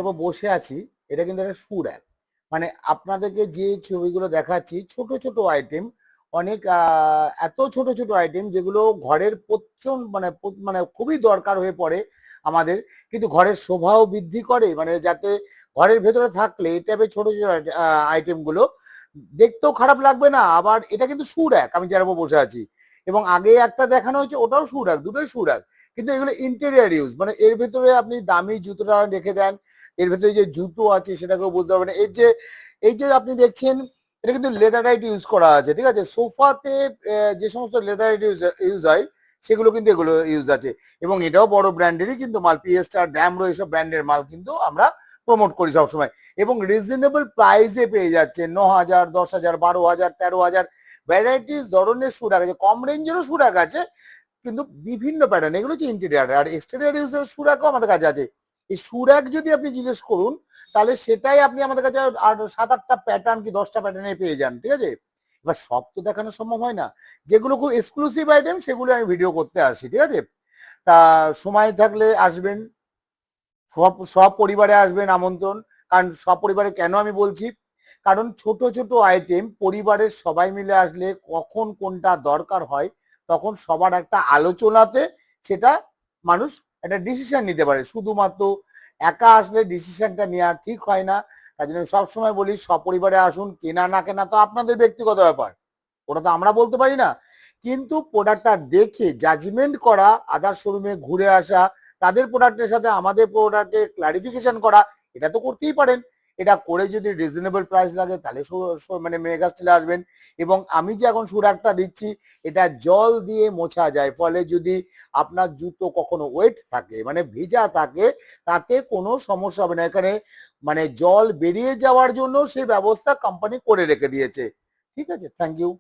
উপর বসে আছি এটা কিন্তু একটা শু র্যাক। মানে আপনাদেরকে যে ছবিগুলো দেখাচ্ছি ছোট ছোট আইটেম, অনেক এত ছোট ছোট আইটেম যেগুলো ঘরের প্রচন্ড মানে খুবই দরকার হয়ে পড়ে আমাদের, কিন্তু ঘরের শোভাও বৃদ্ধি করে, মানে যাতে ঘরের ভেতরে থাকলে এই টাইপের ছোট ছোট আইটেম গুলো দেখতেও খারাপ লাগবে না। আবার এটা কিন্তু শু র্যাক, আমি যার উপর বসে আছি, এবং আগে একটা দেখানো হয়েছে ওটাও শু র্যাক, দুটোই শু র্যাক, কিন্তু এগুলো ইন্টেরিয়ার ইউজ, মানে এর ভেতরে আপনি দামি জুতোটা রেখে দেন, এর ভেতরে যে জুতো আছে সেটাকেও বুঝতে পারবেন। এই যে আপনি দেখছেন এটা কিন্তু লেদারাইট ইউজ করা আছে, ঠিক আছে। সোফাতে যে সমস্ত লেদারাইট ইউজ হয় সেগুলো কিন্তু এগুলো ইউজ আছে, এবং এটাও বড় ব্র্যান্ডেরই কিন্তু মাল, পিএসটার, ড্যামরো, এইসব ব্র্যান্ডের মাল কিন্তু আমরা প্রমোট করি সবসময়, এবং রিজনেবল প্রাইসে পেয়ে যাচ্ছে। 9,000, 10,000, 12,000, 13,000 ভ্যারাইটিস ধরনের শু রাখা আছে, কম রেঞ্জেরও শু রাখা আছে, কিন্তু বিভিন্ন প্যাটার্ন। এগুলো হচ্ছে ইন্টেরিয়ার, আর এক্সটেরিয়ার ইউজের শু রাখও আমাদের কাছে আছে। এই শু রাক যদি আপনি জিজ্ঞেস করুন তাহলে সেটাই আপনি আমাদের কাছে আর 7-8টা প্যাটার্ন কি 10টা প্যাটার্নে পেয়ে যান, ঠিক আছে। এবার সব তো দেখানো সম্ভব হয় না, যেগুলো খুব এক্সক্লুসিভ আইটেম সেগুলো আমি ভিডিও করতে আসি, ঠিক আছে। তা সময় থাকলে আসবেন, সব পরিবারে আসবেন, আমন্ত্রণ। কারণ সব পরিবারে কেন আমি বলছি, কারণ ছোট ছোট আইটেম পরিবারের সবাই মিলে আসলে কখন কোনটা দরকার হয় তখন সবার একটা আলোচনাতে সেটা মানুষ একটা ডিসিশন নিতে পারে। শুধুমাত্র একা আসলে ডিসিশনটা নেওয়া ঠিক হয় না, তাই জন্য সবসময় বলি সপরিবারে আসুন। কেনা না কেনা তো আপনাদের ব্যক্তিগত ব্যাপার, ওটা তো আমরা বলতে পারি না, কিন্তু প্রোডাক্টটা দেখে জাজমেন্ট করা, আদার শোরুমে ঘুরে আসা, তাদের প্রোডাক্টের সাথে আমাদের প্রোডাক্টের ক্লারিফিকেশন করা, এটা তো করতেই পারেন। এটা করে যদি রিজনেবল প্রাইস লাগে তাহলে মানে মেগা স্টিলে আসবেন। এবং আমি যে এখন সুরাকটা দিচ্ছি এটা জল দিয়ে মোছা যায়, ফলে যদি আপনার জুতো কখনো ওয়েট থাকে মানে ভিজা থাকে তাতে কোনো সমস্যা হবে না। এখানে মানে জল বেরিয়ে যাওয়ার জন্য সেই ব্যবস্থা কোম্পানি করে রেখে দিয়েছে, ঠিক আছে। Thank you.